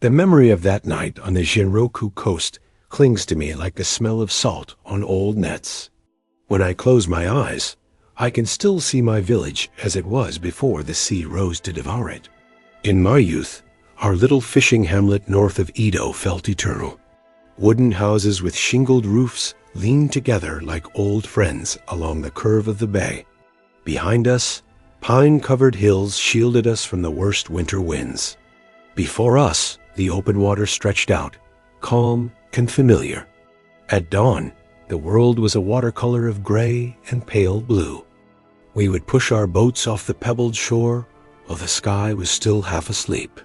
The memory of that night on the Genroku coast clings to me like the smell of salt on old nets. When I close my eyes, I can still see my village as it was before the sea rose to devour it. In my youth, our little fishing hamlet north of Edo felt eternal. Wooden houses with shingled roofs leaned together like old friends along the curve of the bay. Behind us, pine-covered hills shielded us from the worst winter winds. Before us, the open water stretched out, calm and familiar. At dawn, the world was a watercolor of gray and pale blue. We would push our boats off the pebbled shore while the sky was still half asleep.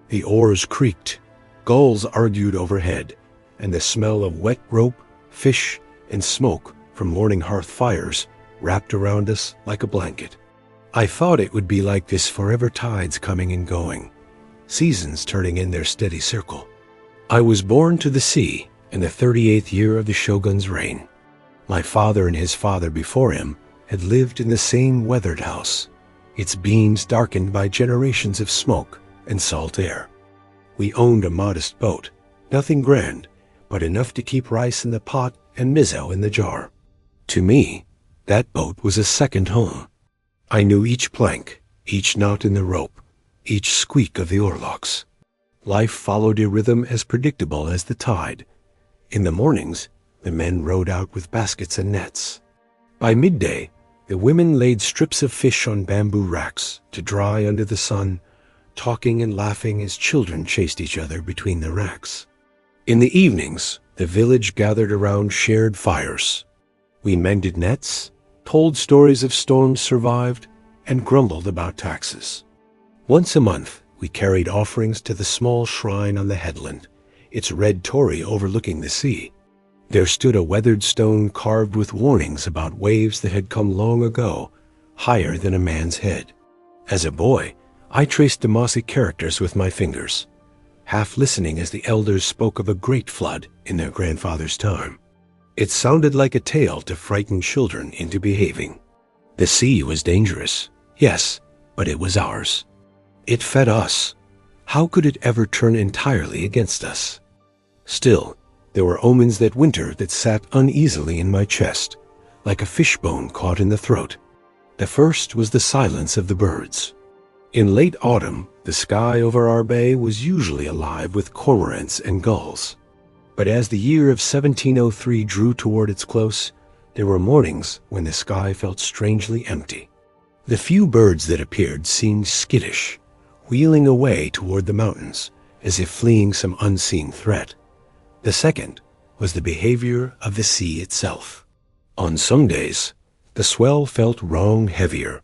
The oars creaked, gulls argued overhead, and the smell of wet rope, fish, and smoke from morning hearth fires wrapped around us like a blanket. I thought it would be like this forever, tides coming and going, seasons turning in their steady circle. I was born to the sea in the 38th year of the shogun's reign. My father and his father before him had lived in the same weathered house, its beams darkened by generations of smoke and salt air. We owned a modest boat, nothing grand, but enough to keep rice in the pot and miso in the jar. To me, that boat was a second home. I knew each plank, each knot in the rope, each squeak of the oarlocks. Life followed a rhythm as predictable as the tide. In the mornings, the men rowed out with baskets and nets. By midday, the women laid strips of fish on bamboo racks to dry under the sun, talking and laughing as children chased each other between the racks. In the evenings, the village gathered around shared fires. We mended nets, told stories of storms survived, and grumbled about taxes. Once a month, we carried offerings to the small shrine on the headland, its red torii overlooking the sea. There stood a weathered stone carved with warnings about waves that had come long ago, higher than a man's head. As a boy, I traced the mossy characters with my fingers, half listening as the elders spoke of a great flood in their grandfather's time. It sounded like a tale to frighten children into behaving. The sea was dangerous, yes, but it was ours. It fed us. How could it ever turn entirely against us? Still, there were omens that winter that sat uneasily in my chest, like a fishbone caught in the throat. The first was the silence of the birds. In late autumn, the sky over our bay was usually alive with cormorants and gulls. But as the year of 1703 drew toward its close, there were mornings when the sky felt strangely empty. The few birds that appeared seemed skittish, wheeling away toward the mountains as if fleeing some unseen threat. The second was the behavior of the sea itself. On some days, the swell felt wrong heavier,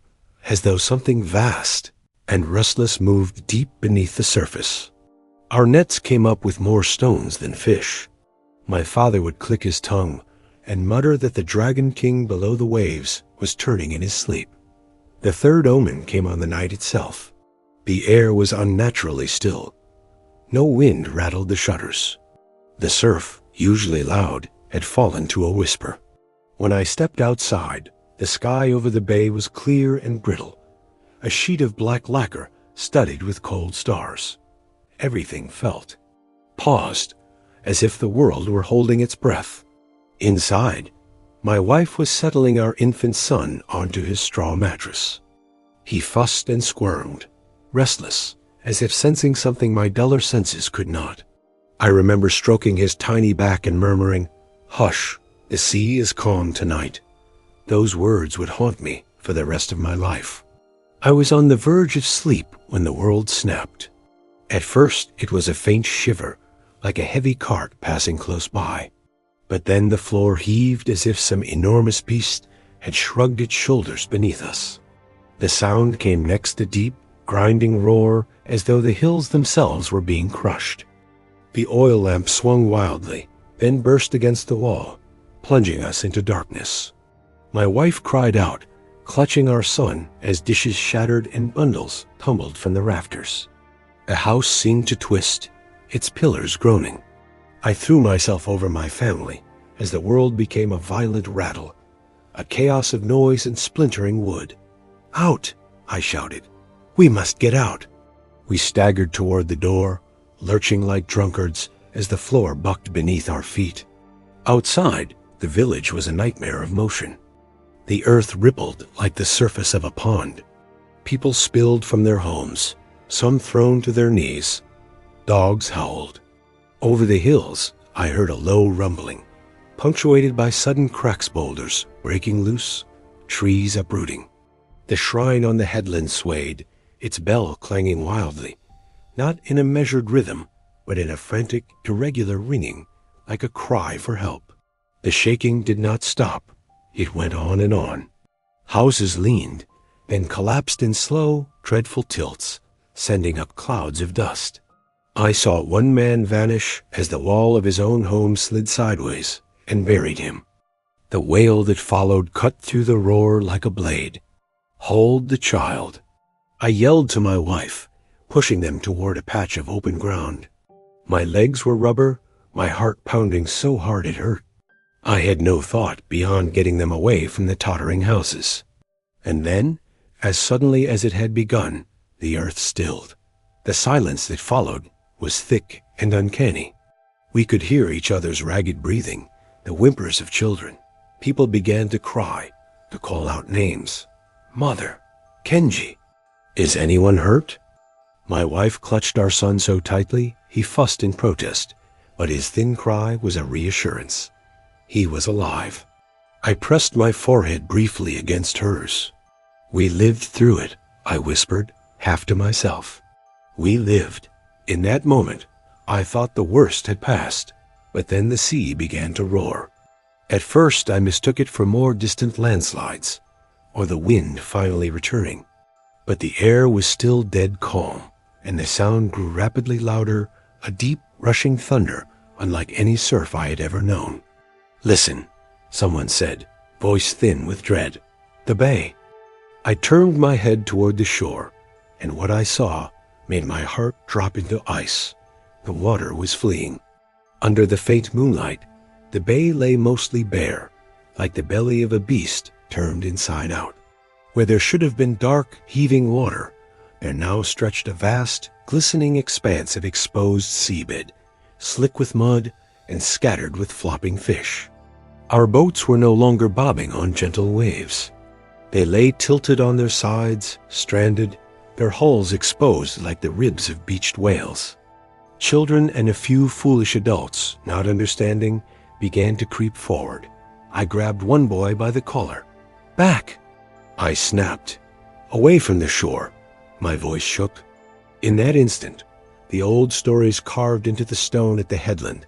as though something vast and restless moved deep beneath the surface. Our nets came up with more stones than fish. My father would click his tongue and mutter that the dragon king below the waves was turning in his sleep. The third omen came on the night itself. The air was unnaturally still. No wind rattled the shutters. The surf, usually loud, had fallen to a whisper. When I stepped outside, the sky over the bay was clear and brittle, a sheet of black lacquer studded with cold stars. Everything paused, as if the world were holding its breath. Inside, my wife was settling our infant son onto his straw mattress. He fussed and squirmed, restless, as if sensing something my duller senses could not. I remember stroking his tiny back and murmuring, "Hush, the sea is calm tonight." Those words would haunt me for the rest of my life. I was on the verge of sleep when the world snapped. At first, it was a faint shiver, like a heavy cart passing close by. But then the floor heaved as if some enormous beast had shrugged its shoulders beneath us. The sound came next a deep, grinding roar, as though the hills themselves were being crushed. The oil lamp swung wildly, then burst against the wall, plunging us into darkness. My wife cried out, clutching our son as dishes shattered and bundles tumbled from the rafters. The house seemed to twist, its pillars groaning. I threw myself over my family as the world became a violent rattle, a chaos of noise and splintering wood. "Out!" I shouted. "We must get out." We staggered toward the door, lurching like drunkards as the floor bucked beneath our feet. Outside, the village was a nightmare of motion. The earth rippled like the surface of a pond. People spilled from their homes, some thrown to their knees. Dogs howled. Over the hills, I heard a low rumbling, punctuated by sudden cracks boulders breaking loose, trees uprooting. The shrine on the headland swayed, its bell clanging wildly, not in a measured rhythm, but in a frantic, irregular ringing, like a cry for help. The shaking did not stop. It went on and on. Houses leaned, then collapsed in slow, dreadful tilts, sending up clouds of dust. I saw one man vanish as the wall of his own home slid sideways and buried him. The wail that followed cut through the roar like a blade. "Hold the child." I yelled to my wife, pushing them toward a patch of open ground. My legs were rubber, my heart pounding so hard it hurt. I had no thought beyond getting them away from the tottering houses. And then, as suddenly as it had begun, the earth stilled. The silence that followed was thick and uncanny. We could hear each other's ragged breathing, the whimpers of children. People began to cry, to call out names. "Mother, Kenji, is anyone hurt?" My wife clutched our son so tightly, he fussed in protest, but his thin cry was a reassurance. He was alive. I pressed my forehead briefly against hers. "We lived through it," I whispered, half to myself. We lived. In that moment, I thought the worst had passed, but then the sea began to roar. At first, I mistook it for more distant landslides, or the wind finally returning. But the air was still dead calm, and the sound grew rapidly louder, a deep, rushing thunder unlike any surf I had ever known. "Listen," someone said, voice thin with dread. "The bay." I turned my head toward the shore, and what I saw made my heart drop into ice. The water was fleeing. Under the faint moonlight, the bay lay mostly bare, like the belly of a beast turned inside out. Where there should have been dark, heaving water, there now stretched a vast, glistening expanse of exposed seabed, slick with mud and scattered with flopping fish. Our boats were no longer bobbing on gentle waves. They lay tilted on their sides, stranded, their hulls exposed like the ribs of beached whales. Children and a few foolish adults, not understanding, began to creep forward. I grabbed one boy by the collar. "Back!" I snapped. "Away from the shore." My voice shook. In that instant, the old stories carved into the stone at the headland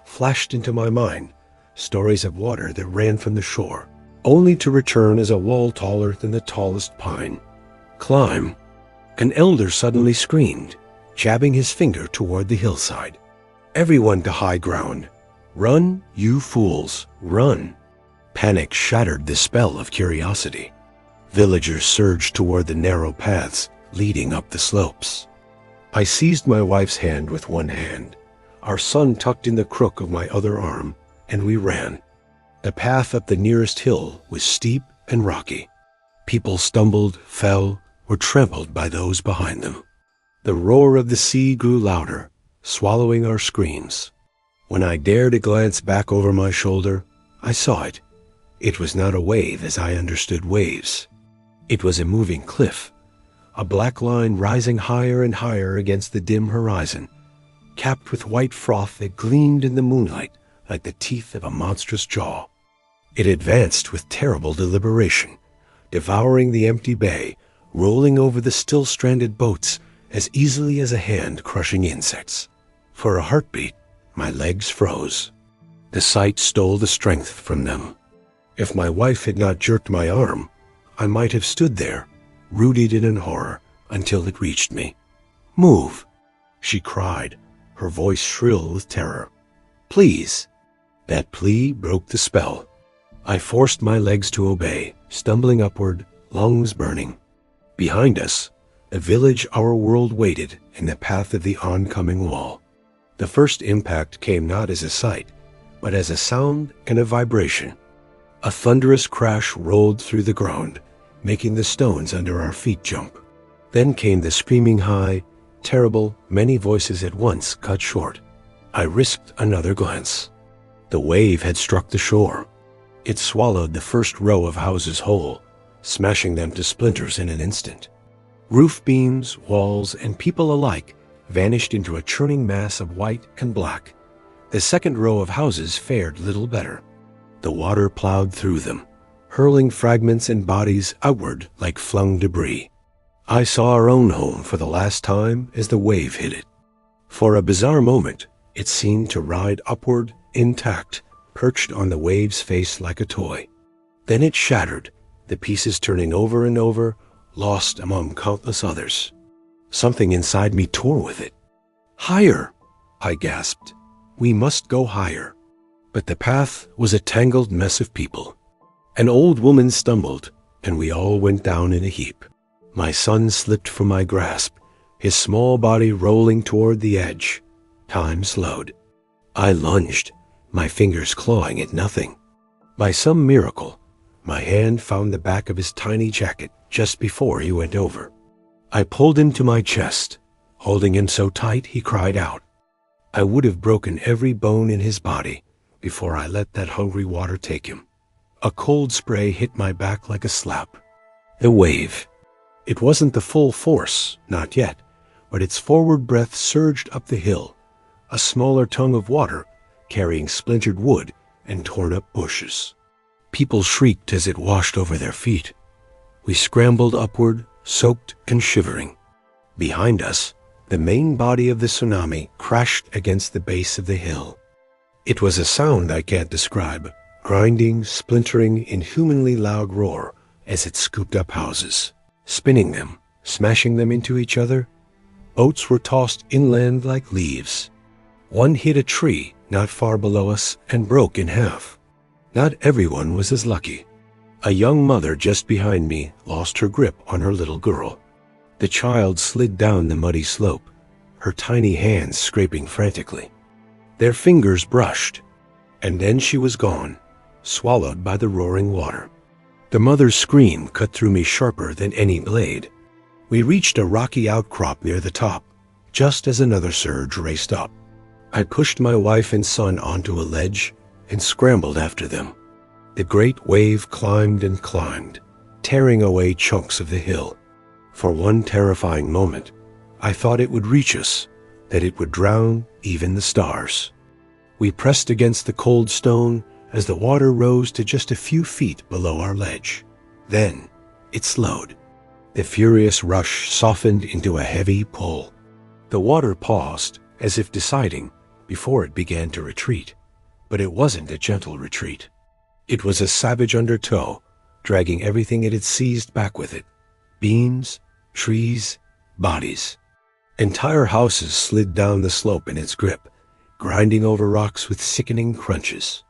flashed into my mind, stories of water that ran from the shore, only to return as a wall taller than the tallest pine. "Climb!" An elder suddenly screamed, jabbing his finger toward the hillside. "Everyone to high ground! Run, you fools, run!" Panic shattered the spell of curiosity. Villagers surged toward the narrow paths leading up the slopes. I seized my wife's hand with one hand, our son tucked in the crook of my other arm, and we ran. The path up the nearest hill was steep and rocky. People stumbled, fell, were trampled by those behind them. The roar of the sea grew louder, swallowing our screams. When I dared a glance back over my shoulder, I saw it. It was not a wave as I understood waves. It was a moving cliff, a black line rising higher and higher against the dim horizon, capped with white froth that gleamed in the moonlight like the teeth of a monstrous jaw. It advanced with terrible deliberation, devouring the empty bay, rolling over the still stranded boats as easily as a hand crushing insects. For a heartbeat, my legs froze. The sight stole the strength from them. If my wife had not jerked my arm, I might have stood there, rooted in horror, until it reached me. "Move!" she cried, her voice shrill with terror. "Please!" That plea broke the spell. I forced my legs to obey, stumbling upward, lungs burning. Behind us, a village our world waited in the path of the oncoming wall. The first impact came not as a sight, but as a sound and a vibration. A thunderous crash rolled through the ground, making the stones under our feet jump. Then came the screaming high, Terrible, many voices at once cut short. I risked another glance. The wave had struck the shore. It swallowed the first row of houses whole, smashing them to splinters in an instant. Roof beams, walls, and people alike vanished into a churning mass of white and black. The second row of houses fared little better. The water plowed through them, hurling fragments and bodies outward like flung debris. I saw our own home for the last time as the wave hit it. For a bizarre moment, it seemed to ride upward, intact, perched on the wave's face like a toy. Then it shattered, the pieces turning over and over, lost among countless others. Something inside me tore with it. "Higher!" I gasped. "We must go higher." But the path was a tangled mess of people. An old woman stumbled, and we all went down in a heap. My son slipped from my grasp, his small body rolling toward the edge. Time slowed. I lunged, my fingers clawing at nothing. By some miracle, my hand found the back of his tiny jacket just before he went over. I pulled him to my chest. Holding him so tight, he cried out. I would have broken every bone in his body before I let that hungry water take him. A cold spray hit my back like a slap. A wave. It wasn't the full force, not yet, but its forward breath surged up the hill, a smaller tongue of water carrying splintered wood and torn-up bushes. People shrieked as it washed over their feet. We scrambled upward, soaked and shivering. Behind us, the main body of the tsunami crashed against the base of the hill. It was a sound I can't describe, grinding, splintering, inhumanly loud roar as it scooped up houses, spinning them, smashing them into each other. Boats were tossed inland like leaves. One hit a tree not far below us and broke in half. Not everyone was as lucky. A young mother just behind me lost her grip on her little girl. The child slid down the muddy slope, her tiny hands scraping frantically. Their fingers brushed, and then she was gone, swallowed by the roaring water. The mother's scream cut through me sharper than any blade. We reached a rocky outcrop near the top, just as another surge raced up. I pushed my wife and son onto a ledge and scrambled after them. The great wave climbed and climbed, tearing away chunks of the hill. For one terrifying moment, I thought it would reach us, that it would drown even the stars. We pressed against the cold stone as the water rose to just a few feet below our ledge. Then it slowed. The furious rush softened into a heavy pull. The water paused, as if deciding, before it began to retreat. But it wasn't a gentle retreat. It was a savage undertow, dragging everything it had seized back with it. Beams, trees, bodies. Entire houses slid down the slope in its grip, grinding over rocks with sickening crunches.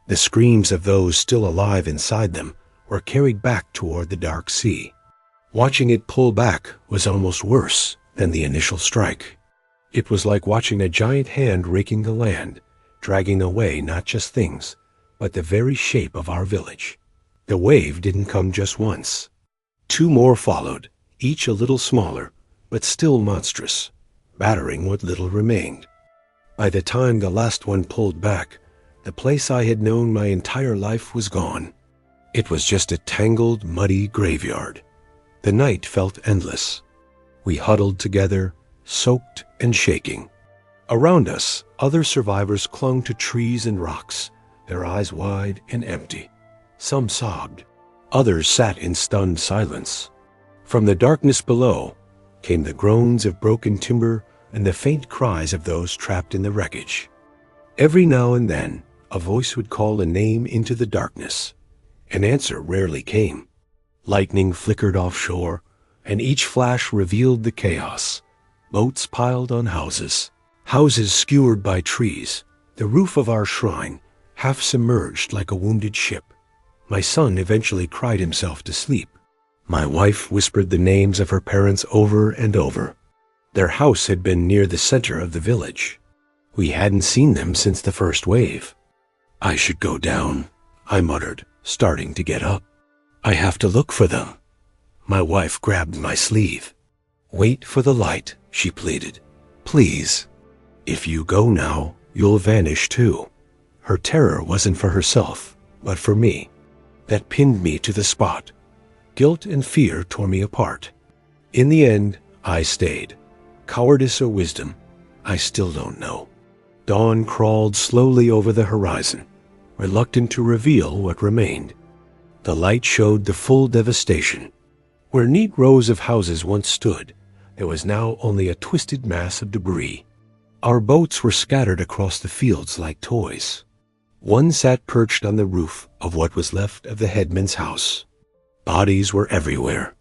The screams of those still alive inside them were carried back toward the dark sea. Watching it pull back was almost worse than the initial strike. It was like watching a giant hand raking the land, dragging away not just things, but the very shape of our village. The wave didn't come just once. Two more followed, each a little smaller, but still monstrous, battering what little remained. By the time the last one pulled back, the place I had known my entire life was gone. It was just a tangled, muddy graveyard. The night felt endless. We huddled together, soaked and shaking. Around us, other survivors clung to trees and rocks, their eyes wide and empty. Some sobbed. Others sat in stunned silence. From the darkness below came the groans of broken timber and the faint cries of those trapped in the wreckage. Every now and then, a voice would call a name into the darkness. An answer rarely came. Lightning flickered offshore, and each flash revealed the chaos. Boats piled on houses, houses skewered by trees, the roof of our shrine half submerged like a wounded ship. My son eventually cried himself to sleep. My wife whispered the names of her parents over and over. Their house had been near the center of the village. We hadn't seen them since the first wave. I should go down, I muttered, starting to get up. I have to look for them. My wife grabbed my sleeve. Wait for the light, she pleaded. Please. If you go now, you'll vanish too. Her terror wasn't for herself, but for me. That pinned me to the spot. Guilt and fear tore me apart. In the end, I stayed. Cowardice or wisdom, I still don't know. Dawn crawled slowly over the horizon, reluctant to reveal what remained. The light showed the full devastation. Where neat rows of houses once stood, there was now only a twisted mass of debris. Our boats were scattered across the fields like toys. One sat perched on the roof of what was left of the headman's house. Bodies were everywhere,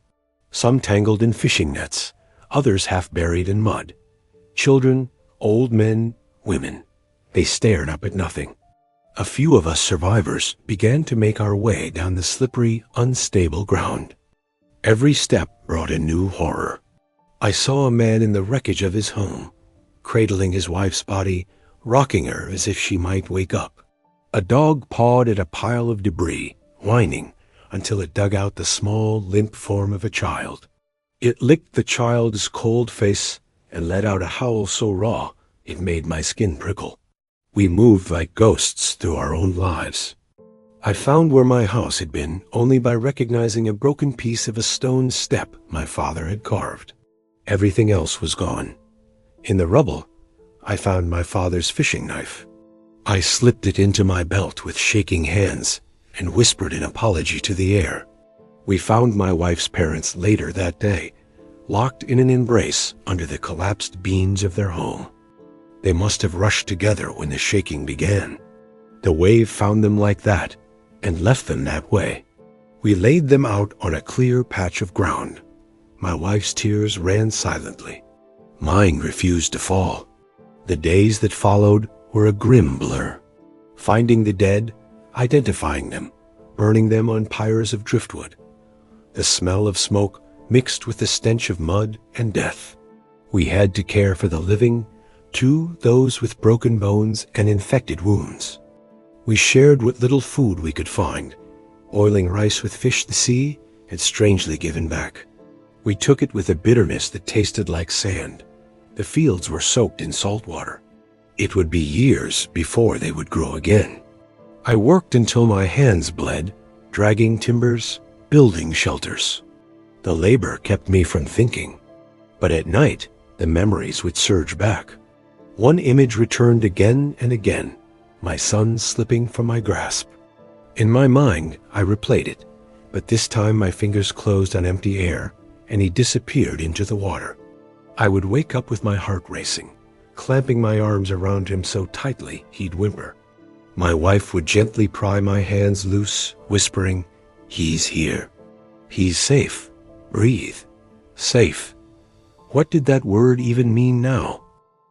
some tangled in fishing nets, others half buried in mud. Children, old men, women. They stared up at nothing. A few of us survivors began to make our way down the slippery, unstable ground. Every step brought a new horror. I saw a man in the wreckage of his home, cradling his wife's body, rocking her as if she might wake up. A dog pawed at a pile of debris, whining until it dug out the small, limp form of a child. It licked the child's cold face and let out a howl so raw it made my skin prickle. We moved like ghosts through our own lives. I found where my house had been only by recognizing a broken piece of a stone step my father had carved. Everything else was gone. In the rubble, I found my father's fishing knife. I slipped it into my belt with shaking hands and whispered an apology to the air. We found my wife's parents later that day, locked in an embrace under the collapsed beams of their home. They must have rushed together when the shaking began. The wave found them like that and left them that way. We laid them out on a clear patch of ground. My wife's tears ran silently. Mine refused to fall. The days that followed were a grim blur. Finding the dead, identifying them, burning them on pyres of driftwood. The smell of smoke mixed with the stench of mud and death. We had to care for the living, too, those with broken bones and infected wounds. We shared what little food we could find. Oiling rice with fish the sea had strangely given back. We took it with a bitterness that tasted like sand. The fields were soaked in salt water. It would be years before they would grow again. I worked until my hands bled, dragging timbers, building shelters. The labor kept me from thinking. But at night, the memories would surge back. One image returned again and again, my son slipping from my grasp. In my mind, I replayed it, but this time my fingers closed on empty air, and he disappeared into the water. I would wake up with my heart racing, clamping my arms around him so tightly he'd whimper. My wife would gently pry my hands loose, whispering, "He's here. He's safe. Breathe. Safe." What did that word even mean now?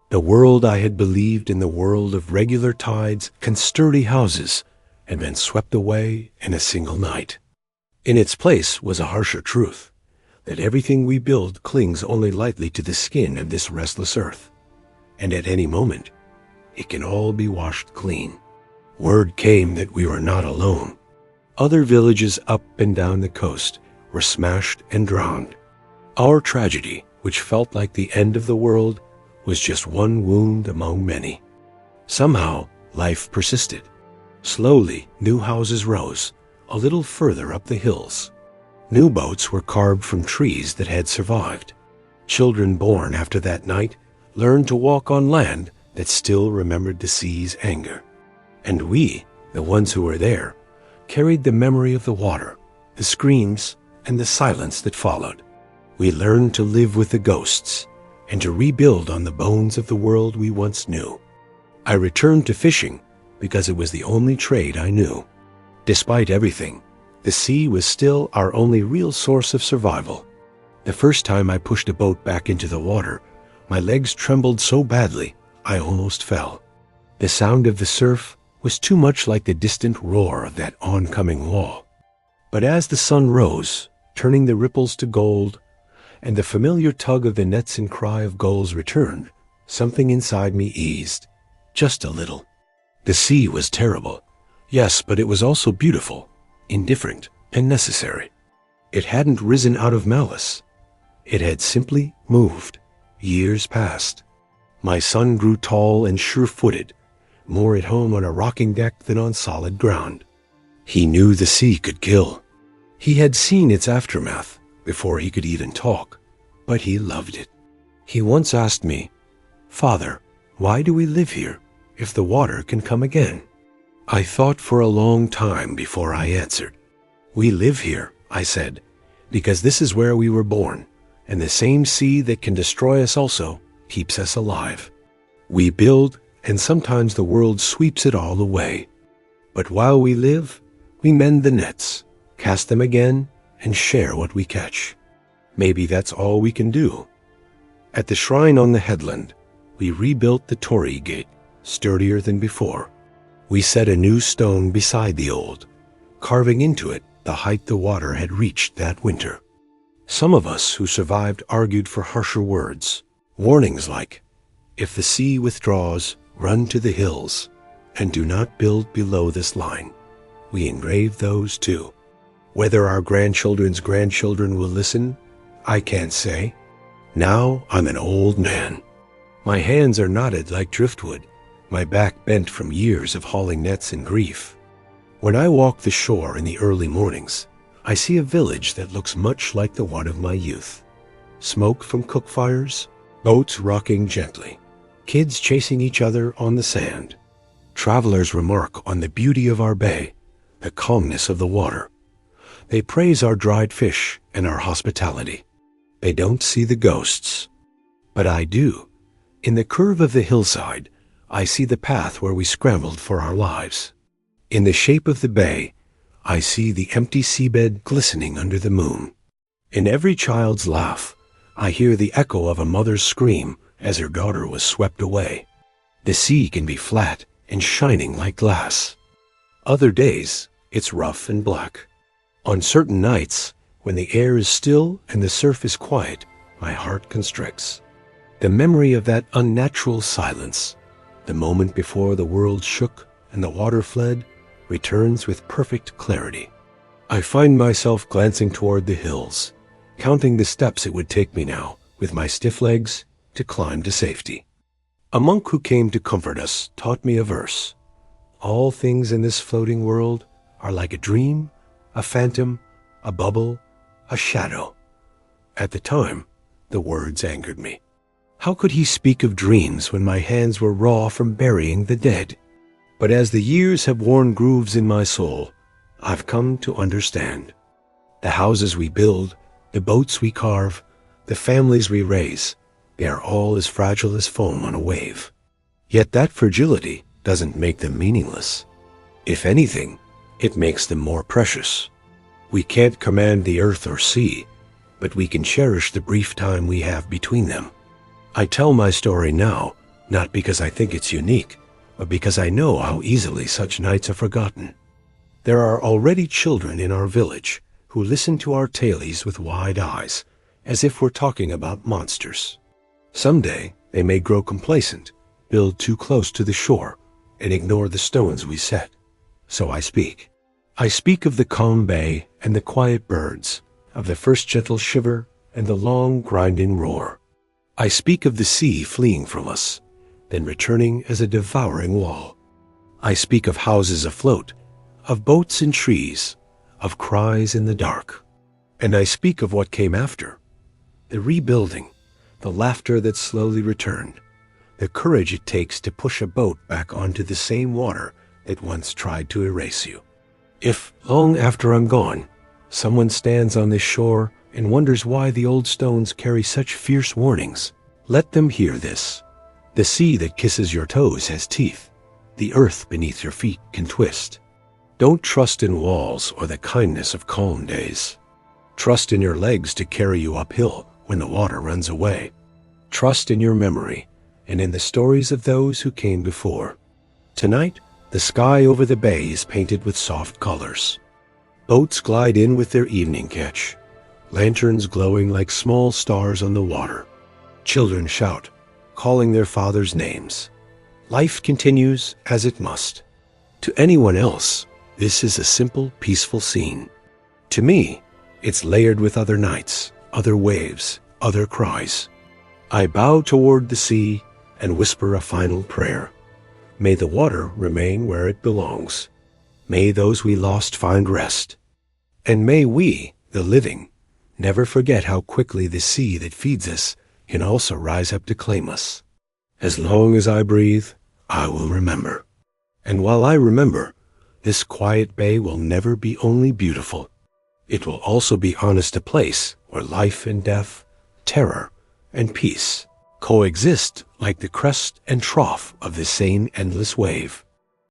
The world I had believed in, the world of regular tides and sturdy houses, had been swept away in a single night. In its place was a harsher truth, that everything we build clings only lightly to the skin of this restless earth, and at any moment, it can all be washed clean. Word came that we were not alone. Other villages up and down the coast were smashed and drowned. Our tragedy, which felt like the end of the world, was just one wound among many. Somehow, life persisted. Slowly, new houses rose, a little further up the hills. New boats were carved from trees that had survived. Children born after that night learned to walk on land that still remembered the sea's anger. And we, the ones who were there, carried the memory of the water, the screams, and the silence that followed. We learned to live with the ghosts and to rebuild on the bones of the world we once knew. I returned to fishing because it was the only trade I knew. Despite everything, the sea was still our only real source of survival. The first time I pushed a boat back into the water, my legs trembled so badly I almost fell. The sound of the surf was too much like the distant roar of that oncoming wall. But as the sun rose, turning the ripples to gold, and the familiar tug of the nets and cry of gulls returned, something inside me eased, just a little. The sea was terrible, yes, but it was also beautiful, indifferent, and necessary. It hadn't risen out of malice. It had simply moved, Years passed. My son grew tall and sure-footed, more at home on a rocking deck than on solid ground. He knew the sea could kill. He had seen its aftermath before he could even talk, but he loved it. He once asked me, "Father, why do we live here if the water can come again?" I thought for a long time before I answered. "We live here," I said, "because this is where we were born, and the same sea that can destroy us also keeps us alive. We build, and sometimes the world sweeps it all away. But while we live, we mend the nets, cast them again, and share what we catch. Maybe that's all we can do." At the shrine on the headland, we rebuilt the torii gate, sturdier than before. We set a new stone beside the old, carving into it the height the water had reached that winter. Some of us who survived argued for harsher words, warnings like, "If the sea withdraws, run to the hills, and do not build below this line." We engraved those too. Whether our grandchildren's grandchildren will listen, I can't say. Now I'm an old man. My hands are knotted like driftwood, my back bent from years of hauling nets in grief. When I walk the shore in the early mornings, I see a village that looks much like the one of my youth. Smoke from cook fires, boats rocking gently, kids chasing each other on the sand. Travelers remark on the beauty of our bay, the calmness of the water. They praise our dried fish and our hospitality. They don't see the ghosts, but I do. In the curve of the hillside, I see the path where we scrambled for our lives. In the shape of the bay, I see the empty seabed glistening under the moon. In every child's laugh, I hear the echo of a mother's scream as her daughter was swept away. The sea can be flat and shining like glass. Other days, it's rough and black. On certain nights, when the air is still and the surf is quiet, my heart constricts. The memory of that unnatural silence, the moment before the world shook and the water fled, returns with perfect clarity. I find myself glancing toward the hills, counting the steps it would take me now, with my stiff legs, to climb to safety. A monk who came to comfort us taught me a verse. All things in this floating world are like a dream, a phantom, a bubble, a shadow. At the time, the words angered me. How could he speak of dreams when my hands were raw from burying the dead? But as the years have worn grooves in my soul, I've come to understand. The houses we build, the boats we carve, the families we raise, they are all as fragile as foam on a wave. Yet that fragility doesn't make them meaningless. If anything, it makes them more precious. We can't command the earth or sea, but we can cherish the brief time we have between them. I tell my story now, not because I think it's unique, but because I know how easily such nights are forgotten. There are already children in our village who listen to our tales with wide eyes, as if we're talking about monsters. Someday they may grow complacent, build too close to the shore, and ignore the stones we set. So I speak. I speak of the calm bay and the quiet birds, of the first gentle shiver and the long grinding roar. I speak of the sea fleeing from us, then returning as a devouring wall. I speak of houses afloat, of boats and trees, of cries in the dark. And I speak of what came after, the rebuilding, the laughter that slowly returned, the courage it takes to push a boat back onto the same water that once tried to erase you. If, long after I'm gone, someone stands on this shore and wonders why the old stones carry such fierce warnings, let them hear this. The sea that kisses your toes has teeth. The earth beneath your feet can twist. Don't trust in walls or the kindness of calm days. Trust in your legs to carry you uphill when the water runs away. Trust in your memory and in the stories of those who came before. Tonight, the sky over the bay is painted with soft colors. Boats glide in with their evening catch, lanterns glowing like small stars on the water. Children shout, calling their fathers' names. Life continues as it must. To anyone else, this is a simple, peaceful scene. To me, it's layered with other nights, other waves, other cries. I bow toward the sea and whisper a final prayer. May the water remain where it belongs. May those we lost find rest. And may we, the living, never forget how quickly the sea that feeds us can also rise up to claim us. As long as I breathe, I will remember. And while I remember, this quiet bay will never be only beautiful. It will also be honest, a place where life and death, terror and peace coexist like the crest and trough of the same endless wave.